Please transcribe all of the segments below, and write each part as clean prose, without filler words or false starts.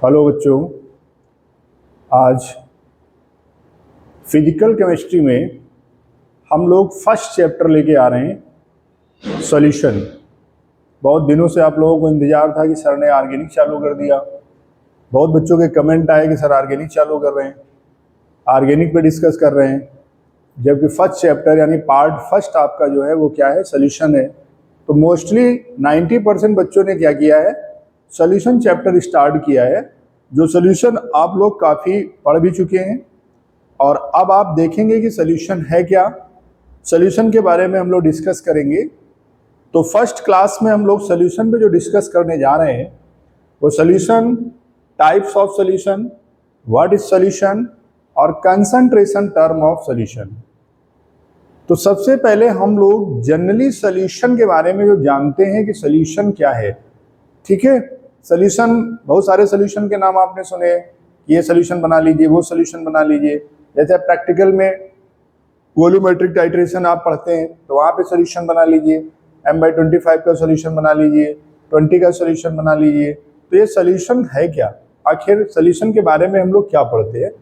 Hello बच्चों, आज physical chemistry में हम लोग फर्स्ट चैप्टर लेके आ रहे हैं सॉल्यूशन। बहुत दिनों से आप लोगों को इंतज़ार था कि सर ने ऑर्गेनिक चालू कर दिया। बहुत बच्चों के कमेंट आए कि सर ऑर्गेनिक चालू कर रहे हैं, ऑर्गेनिक पे डिस्कस कर रहे हैं, जबकि फर्स्ट चैप्टर यानी पार्ट फर्स्ट आपका जो है वो क्या है, सॉल्यूशन है। तो मोस्टली 90% बच्चों ने क्या किया है, सॉल्यूशन चैप्टर स्टार्ट किया है, जो सॉल्यूशन आप लोग काफ़ी पढ़ भी चुके हैं। और अब आप देखेंगे कि सॉल्यूशन है क्या, सॉल्यूशन के बारे में हम लोग डिस्कस करेंगे। तो फर्स्ट क्लास में हम लोग सॉल्यूशन पे जो डिस्कस करने जा रहे हैं वो solution, types of solution, what is solution और कंसंट्रेशन टर्म ऑफ सॉल्यूशन। तो सबसे पहले हम लोग जनरली सॉल्यूशन के बारे में जो जानते हैं कि सॉल्यूशन क्या है। ठीक है, सॉल्यूशन, बहुत सारे सॉल्यूशन के नाम आपने सुने कि ये सॉल्यूशन बना लीजिए, वो सॉल्यूशन बना लीजिए। जैसे प्रैक्टिकल में वॉल्यूमेट्रिक टाइट्रेशन आप पढ़ते हैं तो वहाँ पे सॉल्यूशन बना लीजिए, M/25 का सॉल्यूशन बना लीजिए, 20 का सॉल्यूशन बना लीजिए। तो ये सॉल्यूशन है क्या, आखिर सॉल्यूशन के बारे में हम लोग क्या पढ़ते हैं।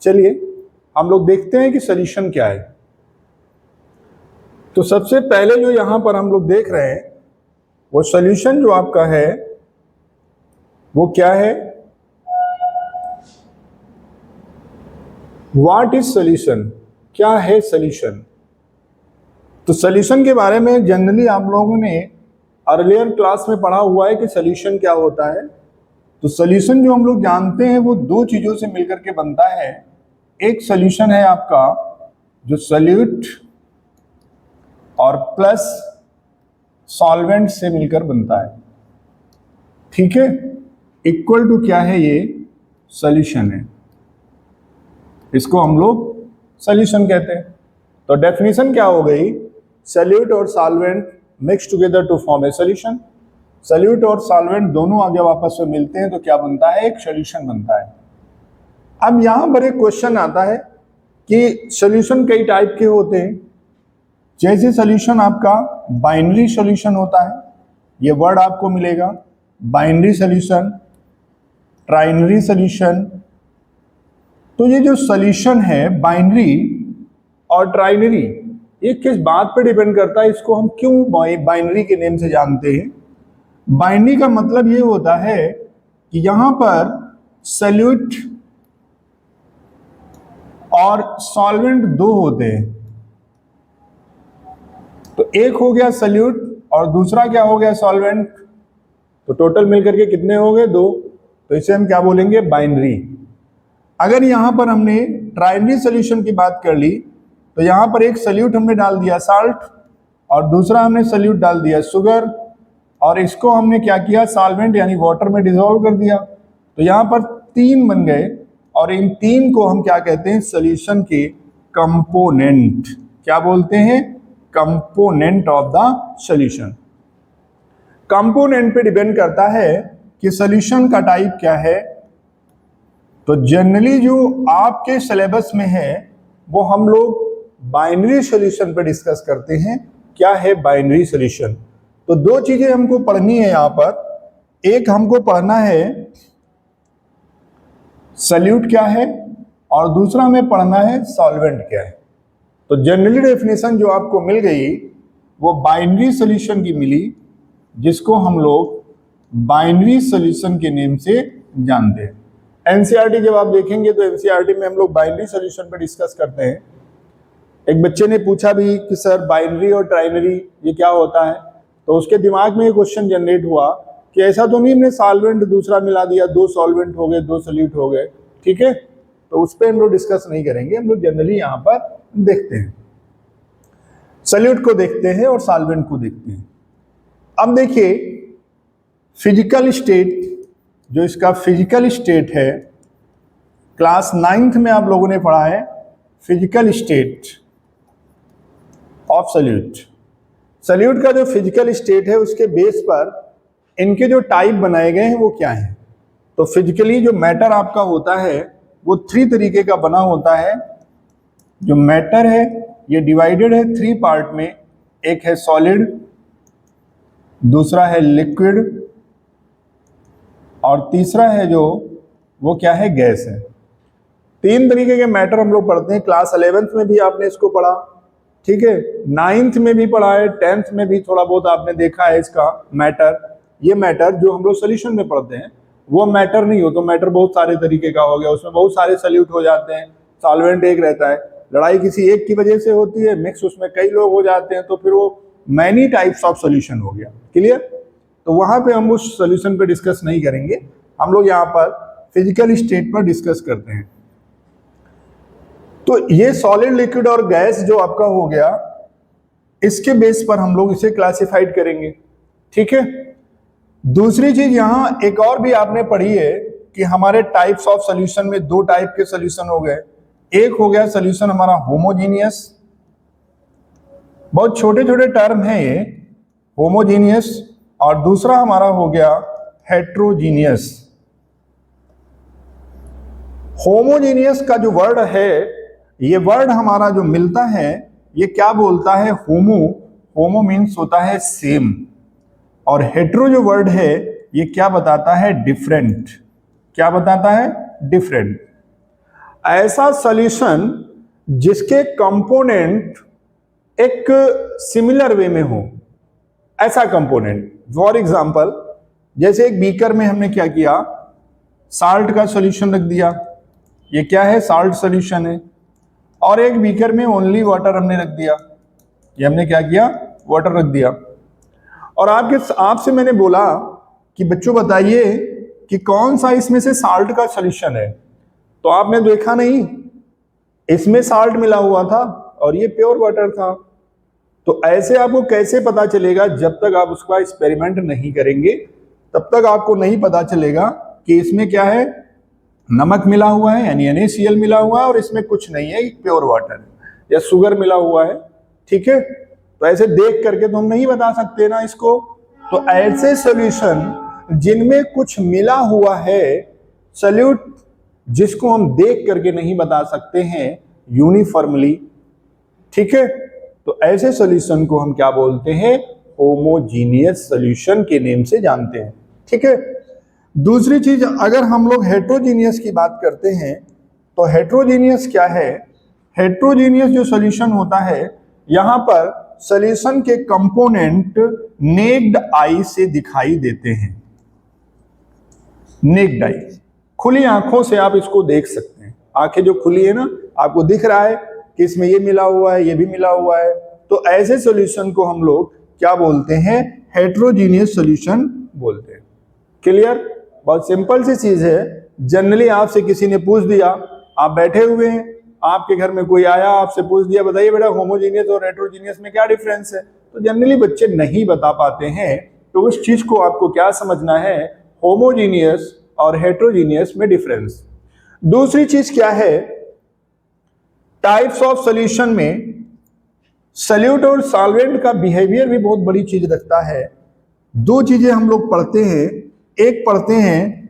चलिए हम लोग देखते हैं कि सॉल्यूशन क्या है। तो सबसे पहले जो यहाँ पर हम लोग देख रहे हैं वो सॉल्यूशन जो आपका है वो क्या है, व्हाट इज सॉल्यूशन, क्या है सॉल्यूशन। तो सॉल्यूशन के बारे में जनरली आप लोगों ने अर्लियर क्लास में पढ़ा हुआ है कि सॉल्यूशन क्या होता है। तो सॉल्यूशन जो हम लोग जानते हैं वो दो चीजों से मिलकर के बनता है। एक सॉल्यूशन है आपका जो सॉल्यूट और प्लस सॉल्वेंट से मिलकर बनता है। ठीक है, इक्वल टू क्या है, ये सॉल्यूशन है, इसको हम लोग सॉल्यूशन कहते हैं। तो डेफिनेशन क्या हो गई, सॉल्यूट और solvent mix together to form a solution. Solute और सॉल्वेंट दोनों जब आपस में मिलते हैं तो क्या बनता है, एक सॉल्यूशन बनता है। अब यहां पर एक क्वेश्चन आता है कि सॉल्यूशन कई टाइप के होते हैं। जैसे सॉल्यूशन आपका बाइनरी सॉल्यूशन होता है, ये वर्ड आपको मिलेगा, बाइनरी सॉल्यूशन, ट्राइनरी सॉल्यूशन। तो ये जो सॉल्यूशन है बाइनरी और ट्राइनरी, ये किस बात पे डिपेंड करता है, इसको हम क्यों बाइनरी के नेम से जानते हैं। बाइनरी का मतलब ये होता है कि यहां पर सॉल्यूट और सॉल्वेंट दो होते हैं। तो एक हो गया सॉल्यूट और दूसरा क्या हो गया, सॉल्वेंट। तो टोटल मिलकर के कितने हो गए, दो। तो इसे हम क्या बोलेंगे, बाइनरी। अगर यहां पर हमने ट्राइनरी सॉल्यूशन की बात कर ली तो यहां पर एक सॉल्यूट हमने डाल दिया साल्ट और दूसरा हमने सॉल्यूट डाल दिया शुगर और इसको हमने क्या किया, सॉल्वेंट यानी वाटर में डिसॉल्व कर दिया। तो यहां पर तीन बन गए और इन तीन को हम क्या कहते हैं, सॉल्यूशन के कंपोनेंट। क्या बोलते हैं, component of the solution. Component पे डिपेंड करता है कि सॉल्यूशन का टाइप क्या है। तो जनरली जो आपके सिलेबस में है वो हम लोग बाइनरी सॉल्यूशन पे डिस्कस करते हैं। क्या है बाइनरी सॉल्यूशन। तो दो चीजें हमको पढ़नी है यहां पर। एक हमको पढ़ना है सॉल्यूट क्या है और दूसरा हमें पढ़ना है सॉल्वेंट क्या है। तो जनरली डेफिनेशन जो आपको मिल गई वो बाइनरी सॉल्यूशन की मिली, जिसको हम लोग बाइनरी सॉल्यूशन के नेम से जानते हैं। एनसीईआरटी जब आप देखेंगे तो एनसीईआरटी में हम लोग बाइनरी सॉल्यूशन पे डिस्कस करते हैं। एक बच्चे ने पूछा भी कि सर बाइनरी और ट्राइनरी ये क्या होता है। तो उसके दिमाग में ये क्वेश्चन जनरेट हुआ कि ऐसा तो नहीं हमने सॉल्वेंट दूसरा मिला दिया, दो सॉल्वेंट हो गए, दो सॉल्यूट हो गए। ठीक है, तो उस पर हम लोग डिस्कस नहीं करेंगे। हम लोग जनरली यहाँ पर देखते हैं, सॉल्यूट को देखते हैं और सॉल्वेंट को देखते हैं। अब देखिए फिजिकल स्टेट, जो इसका फिजिकल स्टेट है, क्लास 9th में आप लोगों ने पढ़ा है physical state of solute. Solute का जो फिजिकल स्टेट है उसके बेस पर इनके जो टाइप बनाए गए हैं वो क्या है। तो फिजिकली जो मैटर आपका होता है वो 3 तरीके का बना होता है। जो मैटर है ये डिवाइडेड है 3 पार्ट में। एक है सॉलिड, दूसरा है लिक्विड और तीसरा है जो वो क्या है, गैस है। तीन तरीके के मैटर हम लोग पढ़ते हैं, क्लास 11th में भी आपने इसको पढ़ा, ठीक है, 9th में भी पढ़ा है, 10th में भी थोड़ा बहुत आपने देखा है इसका मैटर। ये मैटर जो हम लोग सोल्यूशन में पढ़ते हैं वो मैटर नहीं हो, तो मैटर बहुत सारे तरीके का हो गया, उसमें बहुत सारे सॉल्यूट हो जाते हैं, सॉल्वेंट एक रहता है, लड़ाई किसी एक की वजह से होती है, मिक्स उसमें कई लोग हो जाते हैं, तो फिर वो मैनी टाइप्स ऑफ सोल्यूशन हो गया। क्लियर? तो वहां पे हम उस सोल्यूशन पे डिस्कस नहीं करेंगे, हम लोग यहाँ पर फिजिकल स्टेट पर डिस्कस करते हैं। तो ये सॉलिड, लिक्विड और गैस जो आपका हो गया, इसके बेस पर हम लोग इसे क्लासिफाइड करेंगे, ठीक है। दूसरी चीज यहां एक और भी आपने पढ़ी है कि हमारे टाइप्स ऑफ सॉल्यूशन में दो टाइप के सॉल्यूशन हो गए। एक हो गया सॉल्यूशन हमारा होमोजीनियस, बहुत छोटे छोटे टर्म है ये, होमोजीनियस, और दूसरा हमारा हो गया हेट्रोजीनियस। होमोजीनियस का जो वर्ड है, ये वर्ड हमारा जो मिलता है ये क्या बोलता है, होमो, होमो मीन्स होता है सेम, और हेट्रो जो वर्ड है ये क्या बताता है, डिफरेंट। क्या बताता है, डिफरेंट। ऐसा सॉल्यूशन जिसके कंपोनेंट एक सिमिलर वे में हो, ऐसा कंपोनेंट। फॉर एग्जांपल, जैसे एक बीकर में हमने क्या किया, साल्ट का सॉल्यूशन रख दिया, ये क्या है, साल्ट सॉल्यूशन है, और एक बीकर में ओनली वाटर हमने रख दिया, ये हमने क्या किया, वाटर रख दिया। और आपसे मैंने बोला कि बच्चों बताइए कि कौन सा इसमें से साल्ट का सॉल्यूशन है, तो आपने देखा नहीं, इसमें साल्ट मिला हुआ था और ये प्योर वाटर था। तो ऐसे आपको कैसे पता चलेगा, जब तक आप उसका एक्सपेरिमेंट नहीं करेंगे तब तक आपको नहीं पता चलेगा कि इसमें क्या है, नमक मिला हुआ है यानी NaCl मिला हुआ है और इसमें कुछ नहीं है, प्योर वाटर है, या शुगर मिला हुआ है, ठीक है। तो ऐसे देख करके तो हम नहीं बता सकते ना इसको। तो ऐसे सॉल्यूशन जिनमें कुछ मिला हुआ है, सॉल्यूट जिसको हम देख करके नहीं बता सकते हैं यूनिफॉर्मली, ठीक है, तो ऐसे सॉल्यूशन को हम क्या बोलते हैं, होमोजीनियस सॉल्यूशन के नेम से जानते हैं, ठीक है। दूसरी चीज, अगर हम लोग हेट्रोजीनियस की बात करते हैं, तो हेट्रोजीनियस क्या है, हेट्रोजीनियस जो सॉल्यूशन होता है, यहां पर सॉल्यूशन के कंपोनेंट नेक्ड आई से दिखाई देते हैं। नेक्ड आई, खुली आंखों से आप इसको देख सकते हैं, आंखें जो खुली है ना, आपको दिख रहा है कि इसमें ये मिला हुआ है, ये भी मिला हुआ है। तो ऐसे सॉल्यूशन को हम लोग क्या बोलते हैं, हेट्रोजीनियस सॉल्यूशन बोलते हैं। क्लियर? बहुत सिंपल सी चीज है। जनरली आपसे किसी ने पूछ दिया, आप बैठे हुए हैं, आपके घर में कोई आया, आपसे पूछ दिया बताइए बेटा होमोजीनियस और हेट्रोजीनियस में क्या डिफरेंस है, तो जनरली बच्चे नहीं बता पाते हैं। तो उस चीज को आपको क्या समझना है, होमोजीनियस और हेट्रोजीनियस में डिफरेंस। दूसरी चीज क्या है, टाइप्स ऑफ सॉल्यूशन में सॉल्यूट और सॉल्वेंट का बिहेवियर भी बहुत बड़ी चीज रखता है। दो चीजें हम लोग पढ़ते हैं, एक पढ़ते हैं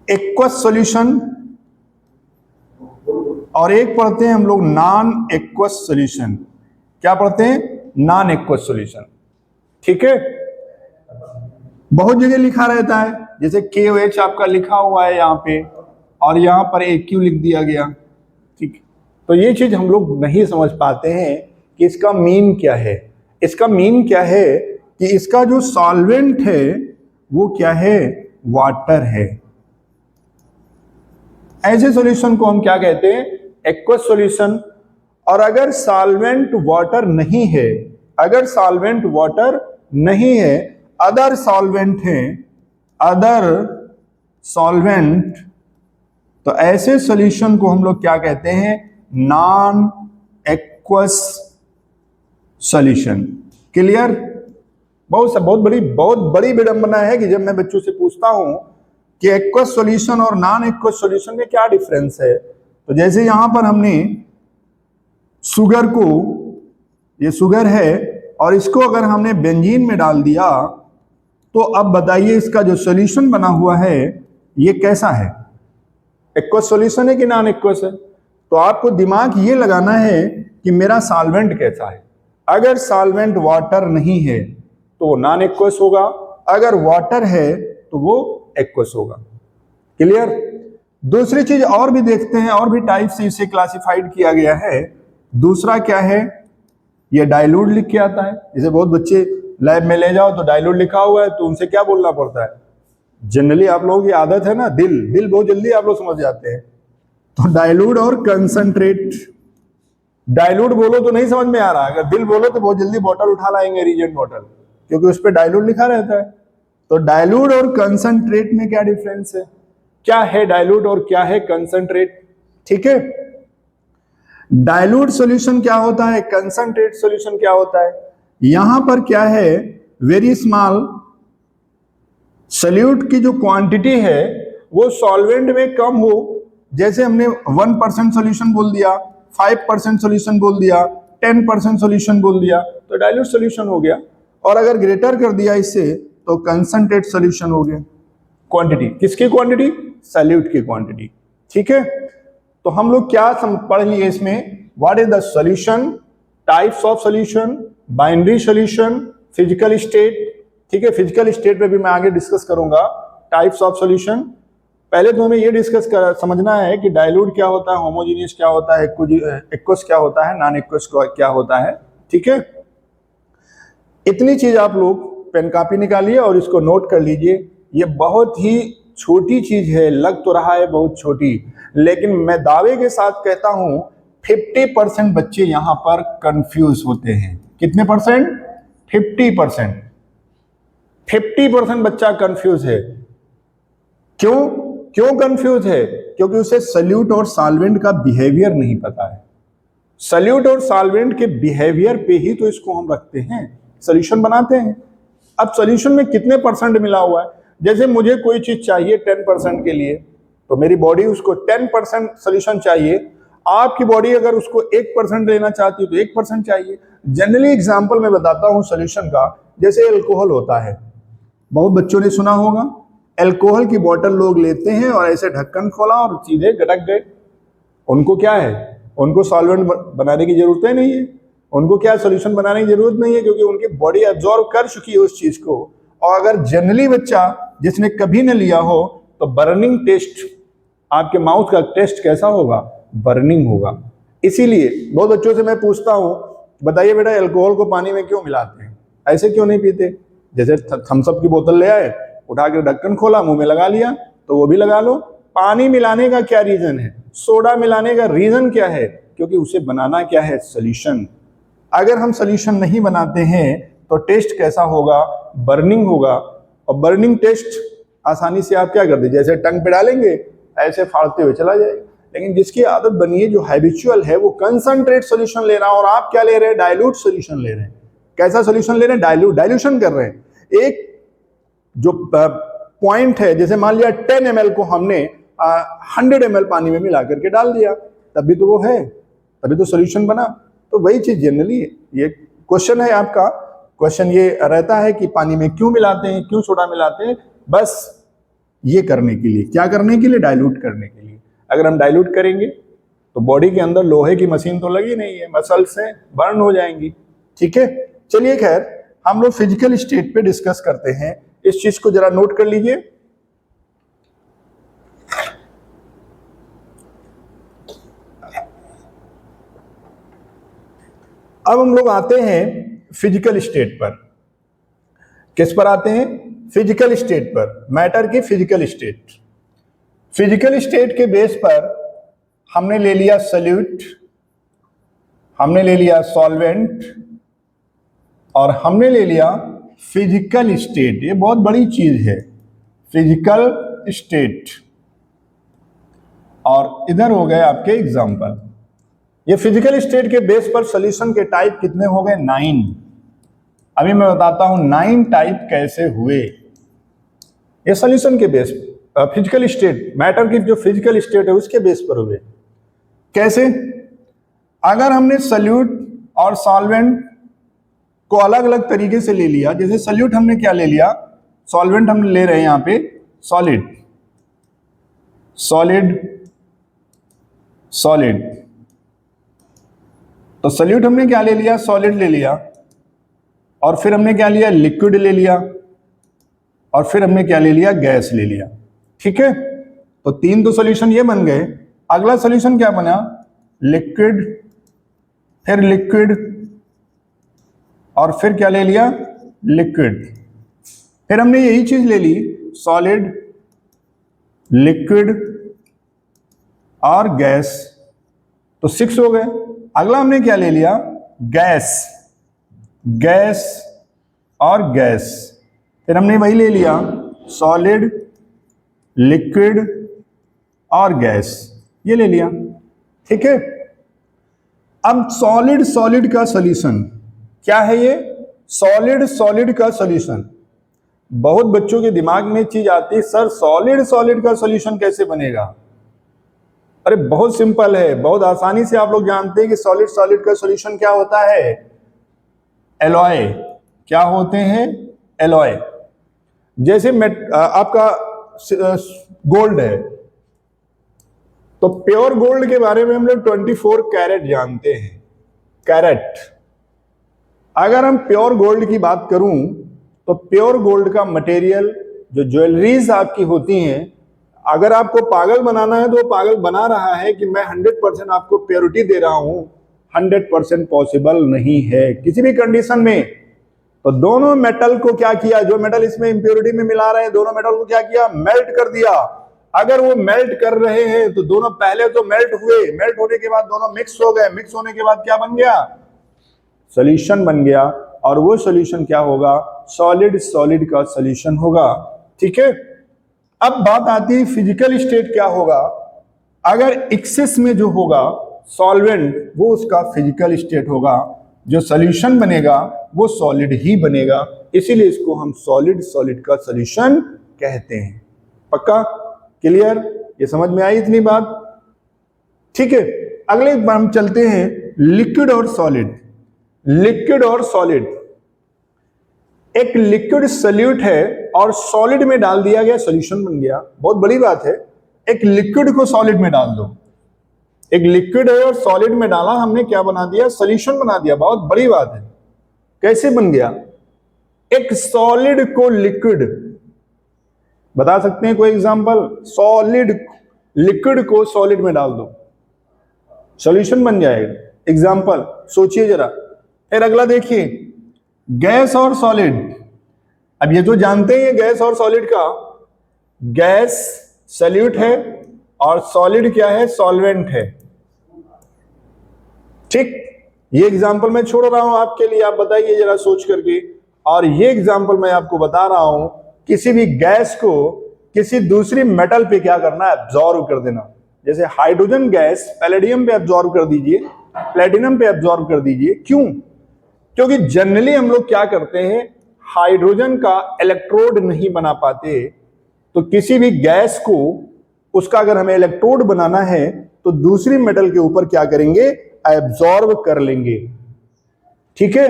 एक्वस सॉल्यूशन और एक पढ़ते हैं हम लोग नॉन एक्वस सॉल्यूशन। क्या पढ़ते हैं, नॉन एक्वस सॉल्यूशन, ठीक है। बहुत जगह लिखा रहता है, जैसे KOH आपका लिखा हुआ है यहाँ पे, और यहाँ पर AQ लिख दिया गया, ठीक। तो ये चीज हम लोग नहीं समझ पाते हैं कि इसका मीन क्या है। इसका मीन क्या है कि इसका जो सॉल्वेंट है वो क्या है, वाटर है। ऐसे सॉल्यूशन को हम क्या कहते हैं, एक्वस सॉल्यूशन। और अगर सॉल्वेंट वाटर नहीं है, अगर सॉल्वेंट वाटर नहीं है, अदर सॉल्वेंट है, अदर सॉल्वेंट, तो ऐसे सॉल्यूशन को हम लोग क्या कहते हैं, नॉन एक्वस सॉल्यूशन। क्लियर? बहुत बड़ी विडंबना है कि जब मैं बच्चों से पूछता हूं कि एक्वस सॉल्यूशन और नॉन एक्वस सॉल्यूशन में क्या डिफरेंस है, तो जैसे यहां पर हमने शुगर को, ये शुगर है, और इसको अगर हमने बेंजीन में डाल दिया, तो अब बताइए इसका जो सॉल्यूशन बना हुआ है ये कैसा है, एक्वस सॉल्यूशन है कि नॉन एक्वस है। तो आपको दिमाग ये लगाना है कि मेरा सॉल्वेंट कैसा है। अगर सॉल्वेंट वाटर नहीं है तो वो नॉन एक्वस होगा, अगर वाटर है तो वो एक्वस होगा। क्लियर। दूसरी चीज और भी देखते हैं, और भी टाइप से इसे क्लासिफाइड किया गया है। दूसरा क्या है, ये डाइल्यूट लिख के आता है। जैसे बहुत बच्चे लैब में ले जाओ तो डाइल्यूट लिखा हुआ है, तो उनसे क्या बोलना पड़ता है। जनरली आप लोगों की आदत है ना, दिल बहुत जल्दी आप लोग समझ जाते हैं। तो डाइल्यूट और कंसंट्रेट, डाइल्यूट बोलो तो नहीं समझ में आ रहा, अगर दिल बोलो तो बहुत जल्दी बॉटल उठा लाएंगे, रीजेंट बॉटल, क्योंकि उस पर डाइल्यूट लिखा रहता है। तो डाइल्यूट और कंसंट्रेट में क्या डिफरेंस है, क्या है डाइल्यूट और क्या है कंसंट्रेट। ठीक है, डाइल्यूट सॉल्यूशन क्या होता है, कंसंट्रेट सॉल्यूशन क्या होता है। यहां पर क्या है, वेरी स्मॉल सॉल्यूट की जो क्वांटिटी है वो सॉल्वेंट में कम हो। जैसे हमने 1% सॉल्यूशन बोल दिया, 5% सॉल्यूशन बोल दिया, 10% सॉल्यूशन बोल दिया, तो डाइल्यूट सॉल्यूशन हो गया। और अगर ग्रेटर कर दिया इससे तो कंसंट्रेट सॉल्यूशन हो गया। क्वांटिटी किसकी क्वांटिटी, सॉल्यूट की क्वांटिटी। ठीक है, तो हम लोग क्या पढ़ लिए इसमें, what is the solution, types of solution, binary solution, physical state. ठीक है, फिजिकल स्टेट पे भी मैं आगे डिस्कस करूंगा, टाइप्स ऑफ सॉल्यूशन। पहले तो हमें ये डिस्कस समझना है कि डाइल्यूट क्या होता है, होमोजेनियस क्या होता है, एक्वस क्या होता है, नॉन एक्वस क्या होता है। ठीक है, इतनी चीज आप लोग पेन कॉपी निकालिए और इसको नोट कर लीजिए। ये बहुत ही छोटी चीज है, लग तो रहा है बहुत छोटी, लेकिन मैं दावे के साथ कहता हूं 50% बच्चे यहां पर कंफ्यूज होते हैं। कितने परसेंट, 50%। 50% बच्चा कंफ्यूज है। क्यों कंफ्यूज है, क्योंकि उसे सॉल्यूट और सॉल्वेंट का बिहेवियर नहीं पता है। सॉल्यूट और सॉल्वेंट के बिहेवियर पे ही तो इसको हम रखते हैं, सॉल्यूशन बनाते हैं। अब सॉल्यूशन में कितने परसेंट मिला हुआ है, जैसे मुझे कोई चीज चाहिए 10% के लिए, तो मेरी बॉडी उसको 10% सॉल्यूशन चाहिए। आपकी बॉडी अगर उसको 1% लेना चाहती है तो 1% चाहिए। जनरली एग्जांपल मैं बताता हूं सॉल्यूशन का, जैसे अल्कोहल होता है, बहुत बच्चों ने सुना होगा, अल्कोहल की बोतल लोग लेते हैं और ऐसे ढक्कन खोला और सीधे गटक गए। उनको क्या है, उनको सॉल्वेंट बनाने की जरूरत ही नहीं है, उनको क्या सॉल्यूशन बनाने की जरूरत नहीं है, क्योंकि उनकी बॉडी एब्जॉर्ब कर चुकी है उस चीज को। और अगर जनरली बच्चा जिसने कभी न लिया हो तो बर्निंग टेस्ट, आपके माउथ का टेस्ट कैसा होगा, बर्निंग होगा। इसीलिए बहुत बच्चों से मैं पूछता हूं, बताइए बेटा अल्कोहल को पानी में क्यों मिलाते हैं, ऐसे क्यों नहीं पीते। जैसे थम्स अप की बोतल ले आए, उठा के ढक्कन खोला, मुंह में लगा लिया, तो वो भी लगा लो। पानी मिलाने का क्या रीजन है, सोडा मिलाने का रीजन क्या है, क्योंकि उसे बनाना क्या है, सॉल्यूशन। अगर हम सॉल्यूशन नहीं बनाते हैं तो टेस्ट कैसा होगा, बर्निंग होगा। और बर्निंग टेस्ट आसानी से आप क्या कर दीजिए, जैसे टंग पे डालेंगे ऐसे फाड़ते हुए चला जाएगा। लेकिन जिसकी आदत बनी है, जो हैबिचुअल है, वो कंसंट्रेट सॉल्यूशन ले रहा है, और आप क्या ले रहे हैं, डाइल्यूट सॉल्यूशन ले रहे हैं। कैसा सॉल्यूशन ले रहे हैं, डाइल्यूशन कर रहे हैं। एक जो पॉइंट है, जैसे मान लिया 10 ml को हमने 100 ml पानी में मिला करके डाल दिया, तभी तो वो है, तभी तो सॉल्यूशन बना। तो वही चीज जनरली ये क्वेश्चन है आपका, क्वेश्चन ये रहता है कि पानी में क्यों मिलाते हैं, क्यों सोडा मिलाते हैं, बस ये करने के लिए, क्या करने के लिए, डाइल्यूट करने के लिए। अगर हम डाइल्यूट करेंगे तो बॉडी के अंदर लोहे की मशीन तो लगी नहीं है, मसल्स से बर्न हो जाएंगी। ठीक है, चलिए खैर हम लोग फिजिकल स्टेट पे डिस्कस करते हैं, इस चीज को जरा नोट कर लीजिए। अब हम लोग आते हैं फिजिकल स्टेट पर। किस पर आते हैं, फिजिकल स्टेट पर, मैटर की फिजिकल स्टेट। फिजिकल स्टेट के बेस पर हमने ले लिया सॉल्यूट, हमने ले लिया सॉल्वेंट, और हमने ले लिया फिजिकल स्टेट। ये बहुत बड़ी चीज है, फिजिकल स्टेट। और इधर हो गए आपके एग्जाम्पल। ये फिजिकल स्टेट के बेस पर सॉल्यूशन के टाइप कितने हो गए, 9। अभी मैं बताता हूं 9 टाइप कैसे हुए। ये सॉल्यूशन के बेस, फिजिकल स्टेट, मैटर की जो फिजिकल स्टेट है उसके बेस पर हुए। कैसे, अगर हमने सॉल्यूट और सॉल्वेंट को अलग अलग तरीके से ले लिया, जैसे सॉल्यूट हमने क्या ले लिया, सॉल्वेंट हम ले रहे हैं यहां पे सॉलिड, सॉलिड, सॉलिड। तो सॉल्यूट हमने क्या ले लिया, सॉलिड ले लिया, और फिर हमने क्या लिया, लिक्विड ले लिया, और फिर हमने क्या ले लिया, गैस ले लिया। ठीक है, तो 3 तो सॉल्यूशन ये बन गए। अगला सॉल्यूशन क्या बना? लिक्विड, फिर लिक्विड, और फिर क्या ले लिया? लिक्विड। फिर हमने यही चीज ले ली, सॉलिड, लिक्विड और गैस, तो 6 हो गए। अगला हमने क्या ले लिया? गैस, गैस और गैस। फिर हमने वही ले लिया, सॉलिड, लिक्विड और गैस, ये ले लिया। ठीक है। अब सॉलिड सॉलिड का सॉल्यूशन क्या है? ये सॉलिड सॉलिड का सॉल्यूशन, बहुत बच्चों के दिमाग में चीज आती है, सर सॉलिड सॉलिड का सॉल्यूशन कैसे बनेगा? अरे बहुत सिंपल है, बहुत आसानी से आप लोग जानते हैं कि सॉलिड सॉलिड का सॉल्यूशन क्या होता है? एलॉय। क्या होते हैं? एलॉय। जैसे आपका गोल्ड है, तो प्योर गोल्ड के बारे में हम लोग 24 कैरेट जानते हैं, कैरेट। अगर हम प्योर गोल्ड की बात करूं तो प्योर गोल्ड का मटेरियल, जो ज्वेलरीज आपकी होती हैं, अगर आपको पागल बनाना है तो वो पागल बना रहा है कि मैं 100% आपको प्योरिटी दे रहा हूं, 100% पॉसिबल नहीं है किसी भी कंडीशन में। तो दोनों मेटल को क्या किया, जो मेटल इसमें इंप्योरिटी में मिला रहे हैं, दोनों मेटल को क्या किया? मेल्ट कर दिया। अगर वो मेल्ट कर रहे हैं तो दोनों पहले तो मेल्ट हुए, मेल्ट होने के बाद दोनों मिक्स हो गए, मिक्स होने के बाद क्या बन गया? सॉल्यूशन बन गया। और वो सॉल्यूशन क्या होगा? सॉलिड सॉलिड का सॉल्यूशन होगा। ठीक है। अब बात आती है फिजिकल स्टेट क्या होगा? अगर एक्सेस में जो होगा सॉल्वेंट, वो उसका फिजिकल स्टेट होगा, जो सॉल्यूशन बनेगा वो सॉलिड ही बनेगा, इसीलिए इसको हम सॉलिड सॉलिड का सॉल्यूशन कहते हैं। पक्का? क्लियर? ये समझ में आई इतनी बात? ठीक है। अगले बार हम चलते हैं लिक्विड और सॉलिड। लिक्विड और सॉलिड, एक लिक्विड सॉल्यूट है और सॉलिड में डाल दिया गया, सॉल्यूशन बन गया। बहुत बड़ी बात है, एक लिक्विड को सॉलिड में डाल दो। एक लिक्विड है और सॉलिड में डाला हमने, क्या बना दिया? सॉल्यूशन बना दिया। बहुत बड़ी बात है। कैसे बन गया? एक सॉलिड को लिक्विड, बता सकते हैं कोई एग्जांपल? सॉलिड लिक्विड को सॉलिड में डाल दो, सॉल्यूशन बन जाएगा। एग्जांपल सोचिए जरा। फिर अगला देखिए, गैस और सॉलिड। अब ये जो जानते हैं गैस और सॉलिड का, गैस सॉल्यूट है और सॉलिड क्या है? सॉल्वेंट है। ठीक। ये एग्जांपल मैं छोड़ रहा हूं आपके लिए, आप बताइए जरा सोच करके। और ये एग्जांपल मैं आपको बता रहा हूं, किसी भी गैस को किसी दूसरी मेटल पे क्या करना है? एब्जॉर्व कर देना। जैसे हाइड्रोजन गैस पैलेडियम पे एब्जॉर्व कर दीजिए, प्लेटिनम पे एब्जॉर्व कर दीजिए। क्यों? क्योंकि जनरली हम लोग क्या करते हैं, हाइड्रोजन का इलेक्ट्रोड नहीं बना पाते, तो किसी भी गैस को उसका अगर हमें इलेक्ट्रोड बनाना है तो दूसरी मेटल के ऊपर क्या करेंगे? एब्जॉर्ब कर लेंगे। ठीक है।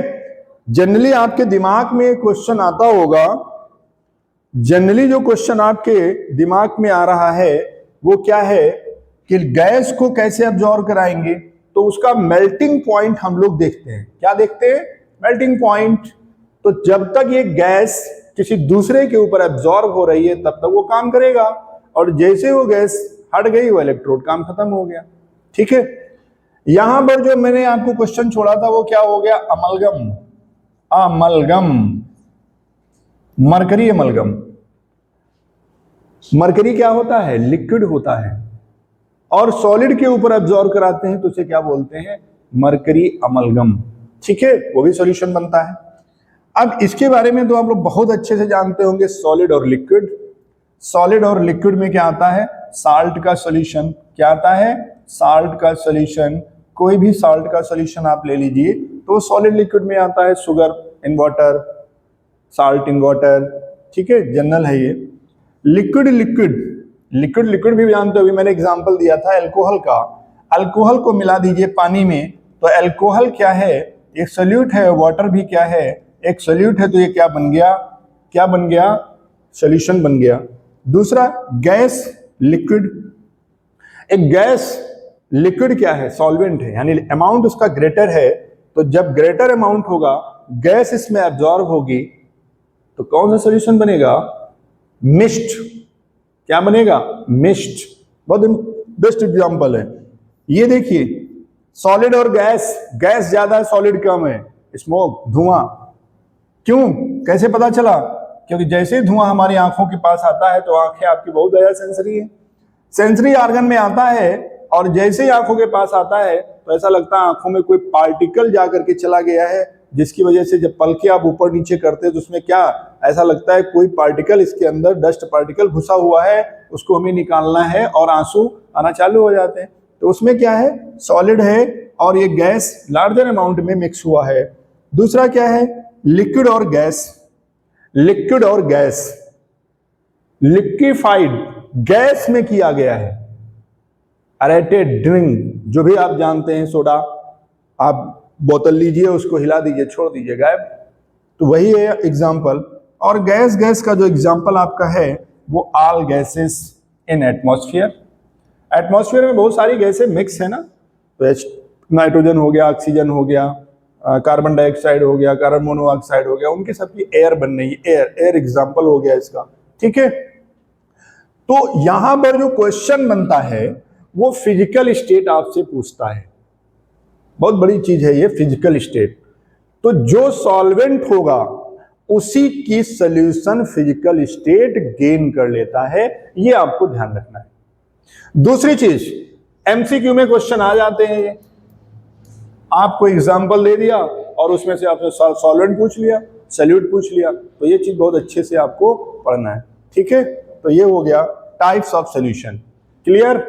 जनरली आपके दिमाग में क्वेश्चन आता होगा, जनरली जो क्वेश्चन आपके दिमाग में आ रहा है वो क्या है कि गैस को कैसे एब्जॉर्ब कराएंगे? तो उसका मेल्टिंग पॉइंट हम लोग देखते हैं। क्या देखते हैं? Melting point. तो जब तक ये गैस किसी दूसरे के ऊपर एब्जॉर्ब हो रही है तब तक वो काम करेगा, और जैसे वो गैस हट गई वो इलेक्ट्रोड काम खत्म हो गया। ठीक है। यहां पर जो मैंने आपको क्वेश्चन छोड़ा था वो क्या हो गया? Amalgam. Amalgam, mercury amalgam. Mercury क्या होता है? लिक्विड होता है, और सॉलिड के ऊपर एब्जॉर्ब कराते हैं तो उसे क्या बोलते हैं? Mercury amalgam. ठीक है। वो भी सॉल्यूशन बनता है। अब इसके बारे में तो आप लोग बहुत अच्छे से जानते होंगे, सॉलिड और लिक्विड। सॉलिड और लिक्विड में क्या आता है? साल्ट का सॉल्यूशन। क्या आता है? साल्ट का सॉल्यूशन। कोई भी साल्ट का सॉल्यूशन आप ले लीजिए तो सॉलिड लिक्विड में आता है। Sugar in water, salt in water. ठीक है, जनरल है ये। लिक्विड लिक्विड लिक्विड लिक्विड भी जानते हो, अभी मैंने एग्जांपल दिया था अल्कोहल का। अल्कोहल को मिला दीजिए पानी में तो अल्कोहल क्या है? एक सॉल्यूट है। वाटर भी क्या है? एक सॉल्यूट है। तो ये क्या बन गया? क्या बन गया? सॉल्यूशन बन गया। दूसरा, गैस लिक्विड। एक गैस लिक्विड क्या है? सॉल्वेंट है, यानी अमाउंट उसका ग्रेटर है। तो जब ग्रेटर अमाउंट होगा, गैस इसमें एब्जॉर्ब होगी, तो कौन सा सॉल्यूशन बनेगा? मिस्ट। क्या बनेगा? मिस्ट। बहुत बेस्ट एग्जांपल है ये। देखिए सॉलिड और गैस, गैस ज्यादा है सॉलिड कम है, स्मोक, धुआं। क्यों? कैसे पता चला? क्योंकि जैसे धुआं हमारी आंखों के पास आता है तो आंखें आपकी बहुत ज्यादा सेंसरी है, सेंसरी ऑर्गन में आता है, और जैसे ही आंखों के पास आता है तो ऐसा लगता है आंखों में कोई पार्टिकल जा करके चला गया है, जिसकी वजह से जब पलके आप ऊपर नीचे करते हैं तो उसमें क्या ऐसा लगता है कोई पार्टिकल इसके अंदर, डस्ट पार्टिकल घुसा हुआ है, उसको हमें निकालना है और आंसू आना चालू हो जाते हैं। तो उसमें क्या है? सॉलिड है और ये गैस लार्जर अमाउंट में मिक्स हुआ है। दूसरा क्या है? लिक्विड और गैस। लिक्विड और गैस, लिक्विफाइड गैस में किया गया है। अरेटेड ड्रिंक, जो भी आप जानते हैं, सोडा, आप बोतल लीजिए, उसको हिला दीजिए, छोड़ दीजिए, गायब। तो वही है एग्जाम्पल। और गैस, गैस का जो एग्जाम्पल आपका है वो all gases in atmosphere. Atmosphere में बहुत सारी गैसें मिक्स है ना, तो नाइट्रोजन हो गया, ऑक्सीजन हो गया, कार्बन डाइऑक्साइड हो गया, कार्बन मोनोऑक्साइड हो गया, उनकी सबकी एयर बन रही है। एयर, एयर एग्जाम्पल हो गया इसका, ठीक है। तो यहां पर जो क्वेश्चन बनता है वो फिजिकल स्टेट आपसे पूछता है। बहुत बड़ी चीज है ये फिजिकल स्टेट। तो जो सॉल्वेंट होगा उसी की सॉल्यूशन फिजिकल स्टेट गेन कर लेता है, ये आपको ध्यान रखना है। दूसरी चीज, एमसीक्यू में क्वेश्चन आ जाते हैं ये, आपको एग्जांपल दे दिया और उसमें से आपने सॉल्वेंट पूछ लिया, सॉल्यूट पूछ लिया, तो ये चीज बहुत अच्छे से आपको पढ़ना है, ठीक है। तो ये हो गया टाइप्स ऑफ सॉल्यूशन। क्लियर?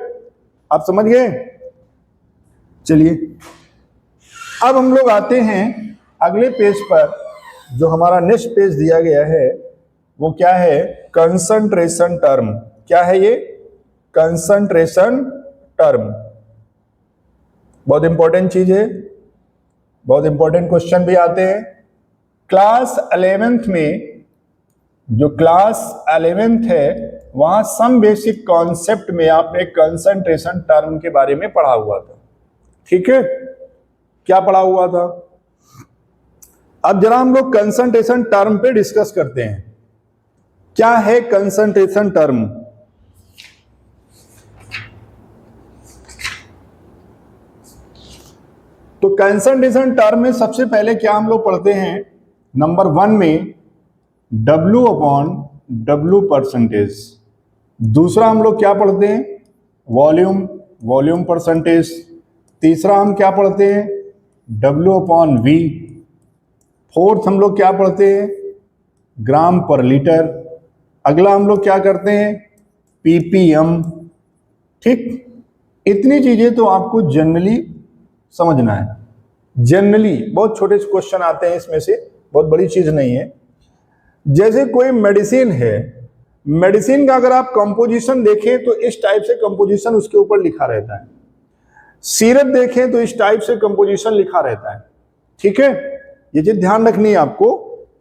आप समझ गए? चलिए अब हम लोग आते हैं अगले पेज पर। जो हमारा नेक्स्ट पेज दिया गया है वो क्या है? Concentration term. क्या है ये? Concentration term. बहुत इंपॉर्टेंट चीज है, बहुत इंपॉर्टेंट क्वेश्चन भी आते हैं। क्लास 11th में, जो क्लास 11th है, वहां सम बेसिक कॉन्सेप्ट में आपने कंसंट्रेशन टर्म के बारे में पढ़ा हुआ था, ठीक है। क्या पढ़ा हुआ था? अब जरा हम लोग कंसंट्रेशन टर्म पे डिस्कस करते हैं। क्या है कंसंट्रेशन टर्म? तो कंसंट्रेशन टर्म में सबसे पहले क्या हम लोग पढ़ते हैं? नंबर 1 में W अपॉन W परसेंटेज। दूसरा हम लोग क्या पढ़ते हैं? Volume, volume percentage. तीसरा हम क्या पढ़ते हैं? W upon V। फोर्थ हम लोग क्या पढ़ते हैं? ग्राम पर लीटर। अगला हम लोग क्या करते हैं? ppm। ठीक, इतनी चीजें तो आपको जनरली समझना है। जनरली बहुत छोटे से क्वेश्चन आते हैं इसमें से, बहुत बड़ी चीज नहीं है। जैसे कोई मेडिसिन है, मेडिसिन का अगर आप कंपोजिशन देखें तो इस टाइप से कंपोजिशन उसके ऊपर लिखा रहता है। सिरप देखें तो इस टाइप से कंपोजिशन लिखा रहता है, ठीक है। ये चीज ध्यान रखनी है आपको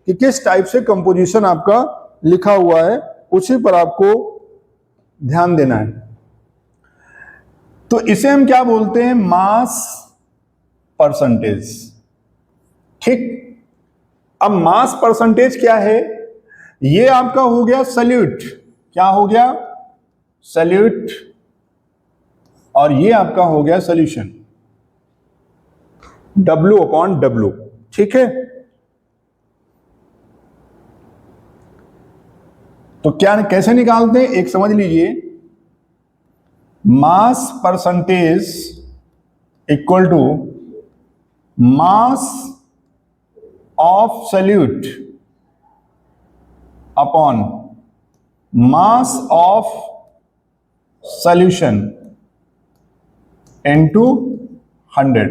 कि किस टाइप से कंपोजिशन आपका लिखा हुआ है, उसी पर आपको ध्यान देना है। तो इसे हम क्या बोलते हैं? मास परसेंटेज, ठीक। अब मास परसेंटेज क्या है? ये आपका हो गया सॉल्यूट। क्या हो गया? सॉल्यूट। और ये आपका हो गया सॉल्यूशन, W अपॉन W, ठीक है। तो क्या, कैसे निकालते हैं? एक समझ लीजिए, mass percentage equal to mass of solute upon mass of solution into 100।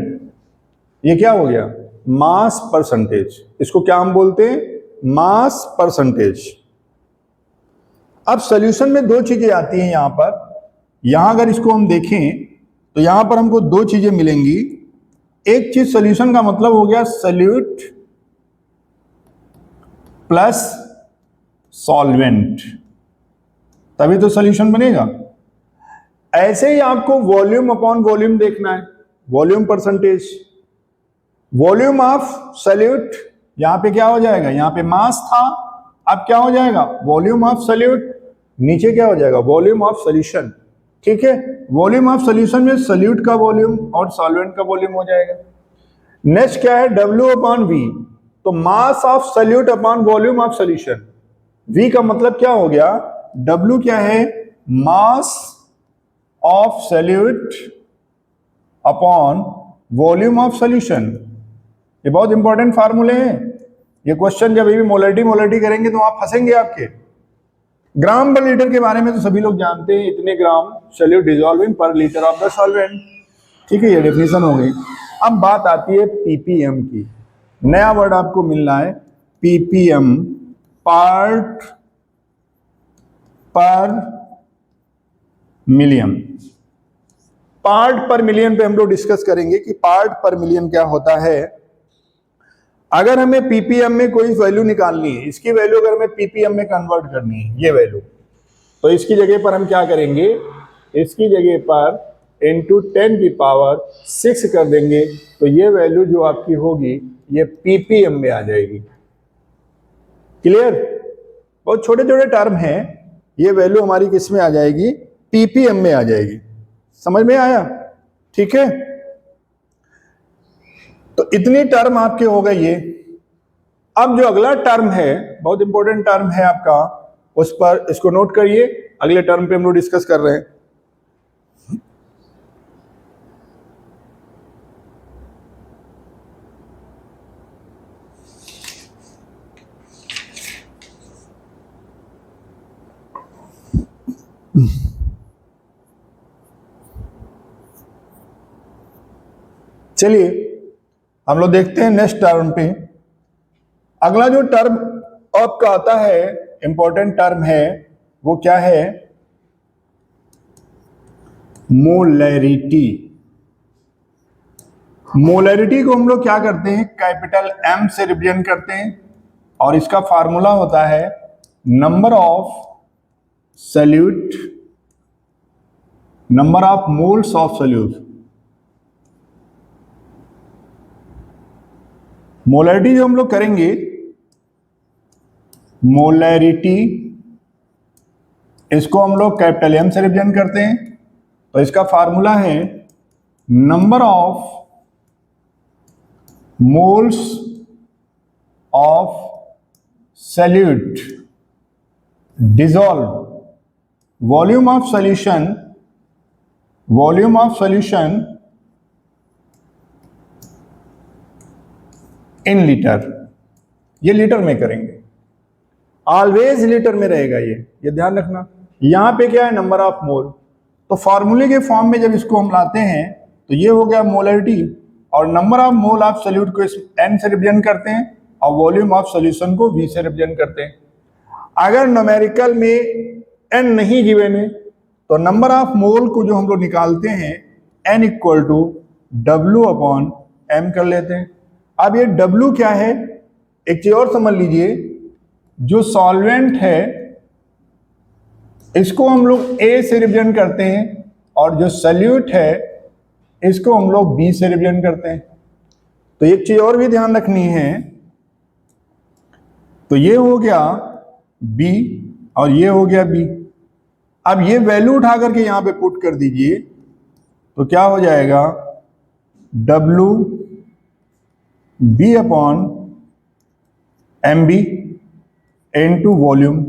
ये क्या हो गया? Mass percentage. इसको क्या हम बोलते हैं? Mass percentage. अब सॉल्यूशन में दो चीजें आती हैं यहां पर। यहां अगर इसको हम देखें तो यहां पर हमको दो चीजें मिलेंगी। एक चीज, सॉल्यूशन का मतलब हो गया सॉल्यूट प्लस सॉल्वेंट, तभी तो सॉल्यूशन बनेगा। ऐसे ही आपको वॉल्यूम अपॉन वॉल्यूम देखना है, volume percentage. Volume of solute, यहां पे क्या हो जाएगा? यहां पे मास था, अब क्या हो जाएगा? Volume of solute. नीचे क्या हो जाएगा, वॉल्यूम ऑफ सॉल्यूशन। ठीक है, वॉल्यूम ऑफ सॉल्यूशन में सॉल्यूट का वॉल्यूम और सॉल्वेंट का वॉल्यूम हो जाएगा। नेक्स्ट क्या है, W अपॉन V, तो मास of solute upon volume of solution. V का मतलब क्या हो गया, W क्या है, mass of solute upon volume of solution. ये बहुत इंपॉर्टेंट फार्मूले हैं। ये क्वेश्चन जब भी मोलरिटी करेंगे तो आप फंसेंगे आपके। ग्राम पर लीटर के बारे में तो सभी लोग जानते हैं, इतने ग्राम सॉल्यूट डिसॉल्विंग पर लीटर ऑफ द सॉल्वेंट। ठीक है, ये डेफिनेशन हो गई। अब बात आती है पीपीएम की। नया वर्ड आपको मिल रहा है पीपीएम, पार्ट पर मिलियन। पार्ट पर मिलियन पे हम लोग डिस्कस करेंगे कि पार्ट पर मिलियन क्या होता है। अगर हमें पीपीएम में कोई वैल्यू निकालनी है, इसकी वैल्यू अगर हमें पीपीएम में कन्वर्ट करनी है, ये वैल्यू, तो इसकी जगह पर हम क्या करेंगे, इसकी जगह पर इंटू 10⁶ कर देंगे, तो ये वैल्यू जो आपकी होगी ये पीपीएम में आ जाएगी। क्लियर, बहुत छोटे छोटे टर्म हैं, ये वैल्यू हमारी किस में आ जाएगी, पीपीएम में आ जाएगी। समझ में आया, ठीक है। तो इतनी टर्म आपके हो गई ये। अब जो अगला टर्म है, बहुत इंपॉर्टेंट टर्म है आपका, उस पर इसको नोट करिए, अगले टर्म पे हम लोग डिस्कस कर रहे हैं। चलिए हम लोग देखते हैं नेक्स्ट टर्म पे। अगला जो टर्म आपका आता है, इंपॉर्टेंट टर्म है, वो क्या है, मोलैरिटी। मोलैरिटी को हम लोग क्या करते हैं, कैपिटल M से रिप्रेजेंट करते हैं, और इसका फार्मूला होता है number of solute, number of moles of solute. Molarity जो हम लोग करेंगे, मोलैरिटी इसको हम लोग कैपिटल M से रिप्रेजेंट करते हैं, तो इसका फार्मूला है number of moles of solute dissolve, volume of solution, volume of solution in litre. ये लीटर में करेंगे, ऑलवेज लीटर में रहेगा ये ध्यान रखना। यहां पे क्या है, नंबर ऑफ मोल। तो फॉर्मूले के फॉर्म में जब इसको हम लाते हैं तो ये हो गया मोलरिटी, और number of mole of solute को N से रिप्रेजेंट करते हैं, और वॉल्यूम ऑफ सॉल्यूशन को V से रिप्रेजेंट करते हैं। अगर न्यूमेरिकल में N नहीं गिवन है तो नंबर ऑफ मोल को जो हम लोग निकालते हैं N equal to W upon M कर लेते हैं। अब ये W क्या है, एक चीज और समझ लीजिए, जो सॉल्वेंट है इसको हम लोग A से रिप्रेजेंट करते हैं, और जो सॉल्यूट है इसको हम लोग B से रिप्रेजेंट करते हैं। तो एक चीज और भी ध्यान रखनी है, तो ये हो गया B और ये हो गया B। अब ये वैल्यू उठा करके यहां पे पुट कर दीजिए, तो क्या हो जाएगा, W B upon MB into volume.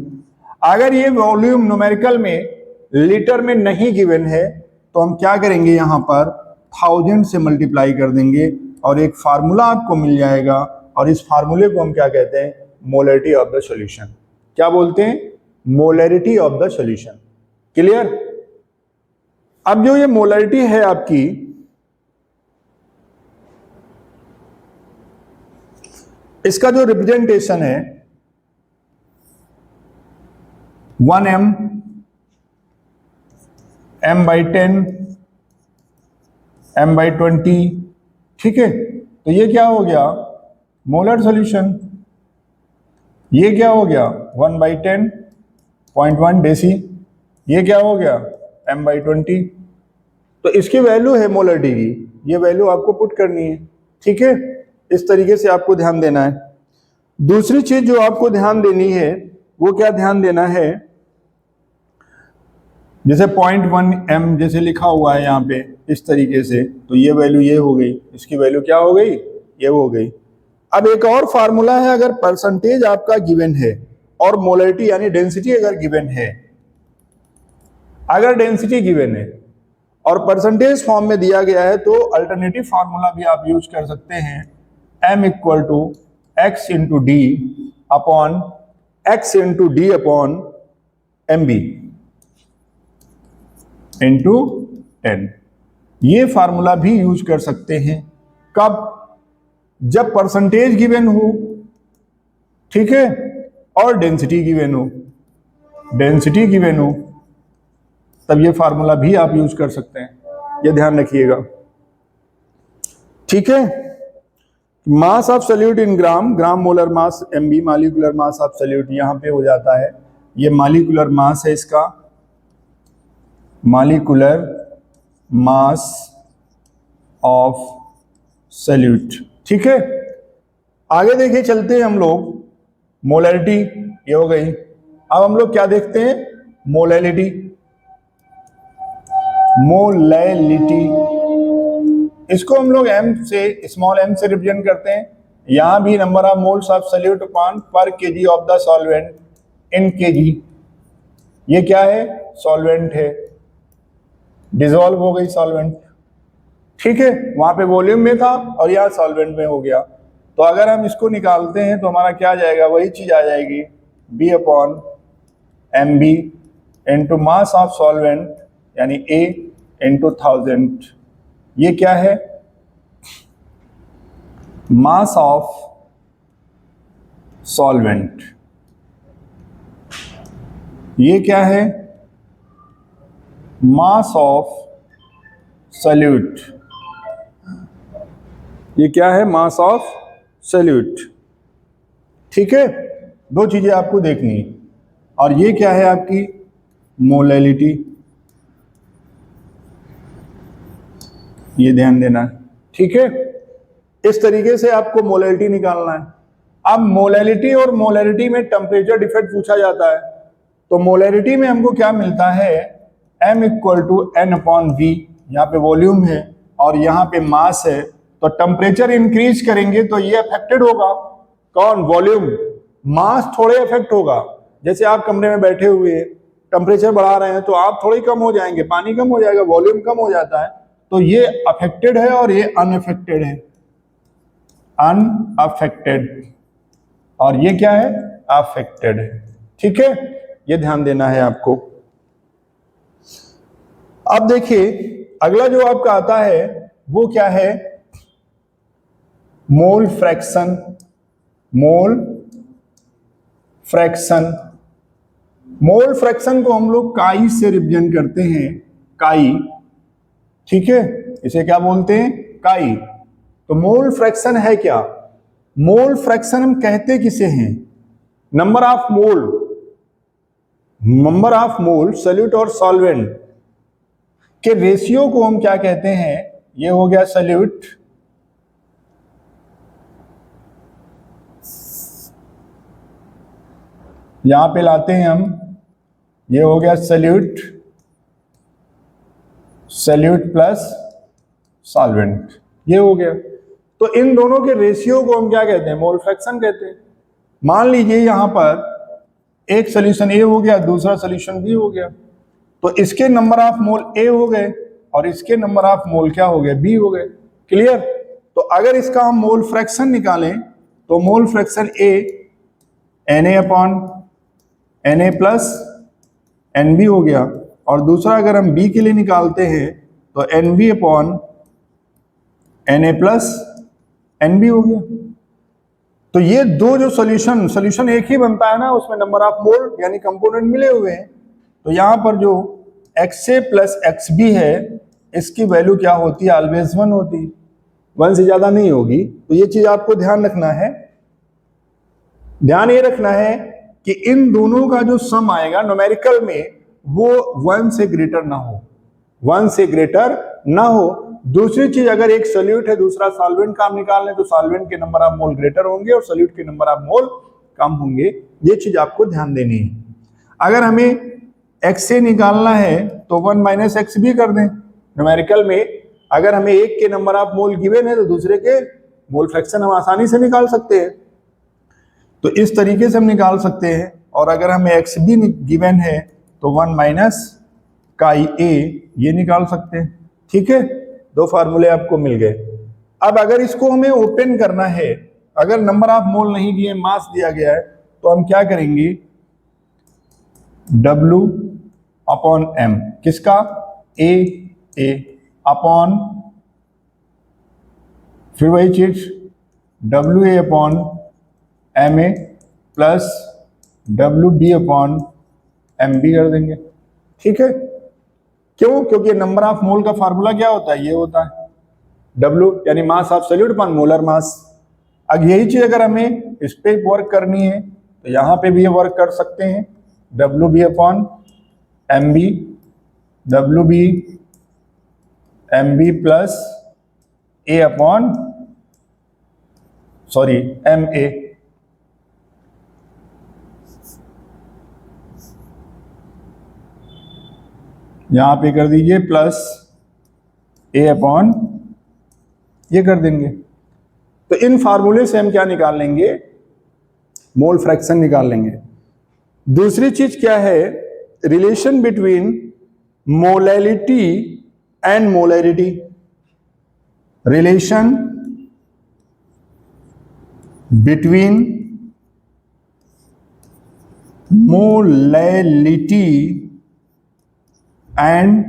अगर ये वॉल्यूम न्यूमेरिकल में लीटर में नहीं गिवन है तो हम क्या करेंगे, यहां पर 1000 से मल्टीप्लाई कर देंगे, और एक फार्मूला आपको मिल जाएगा, और इस फार्मूले को हम क्या कहते हैं, मोलैरिटी ऑफ द सॉल्यूशन। क्या बोलते हैं, molarity of the solution. Clear. अब जो ये मोलैरिटी है आपकी, इसका जो रिप्रेजेंटेशन है 1m, m/10, m/20, ठीक है। तो ये क्या हो गया, मोलर सॉल्यूशन। ये क्या हो गया, 1/10.1 डेसी। ये क्या हो गया, m/20। तो इसकी वैल्यू है मोलरिटी की, ये वैल्यू आपको पुट करनी है, ठीक है। इस तरीके से आपको ध्यान देना है। दूसरी चीज जो आपको ध्यान देनी है वो क्या ध्यान देना है, जैसे 0.1 m जैसे लिखा हुआ है यहाँ पे इस तरीके से, तो ये वैल्यू ये हो गई, इसकी वैल्यू क्या हो गई, ये हो गई। अब एक और फार्मूला है, अगर परसेंटेज आपका गिवन है और मोलरिटी यानी डेंसिटी अगर गिवन है, अगर डेंसिटी गिवन है और परसेंटेज फॉर्म में दिया गया है, तो अल्टरनेटिव फार्मूला भी आप यूज कर सकते हैं, m equal to x into D upon x into D upon M B into 10। ये फार्मूला भी यूज कर सकते हैं कब, जब परसेंटेज गिवन हो, ठीक है, और डेंसिटी गिवन हो, डेंसिटी गिवन हो, तब ये फार्मूला भी आप यूज कर सकते हैं, ये ध्यान रखिएगा, ठीक है। Mass of solute in gram, gram molar mass MB, molecular mass of solute यहां पे हो जाता है, ये मॉलिक्यूलर मास है इसका, मॉलिक्यूलर मास ऑफ सॉल्यूट, ठीक है। आगे देखिए चलते हैं हम लोग, मोलैलिटी ये हो गई। अब हम लोग क्या देखते हैं, मोलैलिटी, मोलैलिटी इसको हम लोग m से, स्मॉल m से रिप्रेजेंट करते हैं। यहां भी number of moles of solute upon per kg of the solvent in kg, ये क्या है, सॉल्वेंट है, डिसॉल्व हो गई सॉल्वेंट, ठीक है, वहां पे वॉल्यूम में था और यहाँ सॉल्वेंट में हो गया। तो अगर हम इसको निकालते हैं तो हमारा क्या जाएगा, वही चीज आ जाएगी, B upon M B into mass of solvent यानी A इंटू 1000। ये क्या है, मास ऑफ सॉल्वेंट, ये क्या है, मास ऑफ सॉल्यूट, ये क्या है, मास ऑफ सॉल्यूट, ठीक है। दो चीजें आपको देखनी, और ये क्या है आपकी मोलैलिटी, ये ध्यान देना, ठीक है। इस तरीके से आपको मोलैलिटी निकालना है। अब मोलैलिटी और मोलैरिटी में टेम्परेचर डिफरेंट पूछा जाता है, तो मोलैरिटी में हमको क्या मिलता है, m equal to N upon V, यहाँ पे वॉल्यूम है और यहाँ पे मास है, तो टेम्परेचर इंक्रीज करेंगे तो ये अफेक्टेड होगा, कौन, वॉल्यूम, मास थोड़े अफेक्ट होगा। जैसे आप कमरे में बैठे हुए टेम्परेचर बढ़ा रहे हैं तो आप थोड़ी कम हो जाएंगे, पानी कम हो जाएगा, वॉल्यूम कम हो जाता है, तो ये अफेक्टेड है और ये अनअफेक्टेड है, अनअफेक्टेड, और ये क्या है, अफेक्टेड है, ठीक है, ये ध्यान देना है आपको। अब देखिए अगला जो आपका आता है वो क्या है, mole fraction, mole fraction, mole fraction को हम लोग काई से रिप्रेजेंट करते हैं, काई, ठीक है, इसे क्या बोलते हैं, काई। तो मोल फ्रैक्शन है क्या, मोल फ्रैक्शन हम कहते किसे हैं, number of mole, number of mole solute और सॉल्वेंट के रेशियो को हम क्या कहते हैं, ये हो गया सॉल्यूट, यहां पे लाते हैं हम, ये हो गया सॉल्यूट, सॉल्यूट प्लस सॉल्वेंट, ये हो गया। तो इन दोनों के रेशियो को हम क्या कहते हैं, मोल फ्रैक्शन कहते हैं। मान लीजिए यहां पर एक सोल्यूशन ए हो गया, दूसरा सोल्यूशन बी हो गया, तो इसके नंबर ऑफ मोल ए हो गए और इसके नंबर ऑफ मोल क्या हो गए, बी हो गए, क्लियर। तो अगर इसका हम मोल फ्रैक्शन निकालें तो mole fraction A Na upon Na plus Nb हो गया, और दूसरा अगर हम बी के लिए निकालते हैं तो Nb upon Na plus Nb हो गया। तो ये दो जो सोल्यूशन एक ही बनता है ना, उसमें नंबर ऑफ मोल यानी कंपोनेंट मिले हुए हैं, तो यहां पर जो XA प्लस XB है इसकी वैल्यू क्या होती है, ऑलवेज 1 होती है, 1 से ज्यादा नहीं होगी। तो ये चीज आपको ध्यान रखना है, ध्यान ये रखना है कि इन दोनों का जो सम आएगा न्यूमेरिकल में वो 1 से ग्रेटर ना हो, 1 से ग्रेटर ना हो। दूसरी चीज, अगर एक सोल्यूट है दूसरा सॉल्वेंट का हम निकाल लें तो सॉल्वेंट के नंबर ऑफ मोल ग्रेटर होंगे और सोल्यूट के नंबर ऑफ मोल कम होंगे, ये चीज आपको ध्यान देनी है। अगर हमें XA निकालना है तो 1 माइनस एक्स भी कर दें। न्यूमेरिकल में अगर हमें एक के नंबर ऑफ मोल गिवन है तो दूसरे के मोल फ्रैक्शन हम आसानी से निकाल सकते हैं, तो इस तरीके से हम निकाल सकते हैं। और अगर हमें एक्स भी गिवन है तो 1 माइनस काई ए ये निकाल सकते हैं। ठीक है, दो फार्मूले आपको मिल गए। अब अगर इसको हमें ओपन करना है, अगर नंबर ऑफ मोल नहीं दिए, मास दिया गया है, तो हम क्या करेंगे, W अपॉन M, किसका, ए अपॉन, फिर वही चीज WA upon MA plus WB upon MB कर देंगे। ठीक है, क्यों, क्योंकि नंबर ऑफ मोल का फार्मूला क्या होता है, ये होता है W यानी मास of solute upon molar mass. अब यही चीज अगर हमें इस पे वर्क करनी है तो यहाँ पे भी ये वर्क कर सकते हैं, WB upon MB, WB MB plus A upon MA। यहां पे कर दीजिए प्लस A अपॉन ये कर देंगे। तो इन फार्मूले से हम क्या निकाल लेंगे, मोल फ्रैक्शन निकाल लेंगे। दूसरी चीज क्या है, relation between molality and molarity. Relation between molality and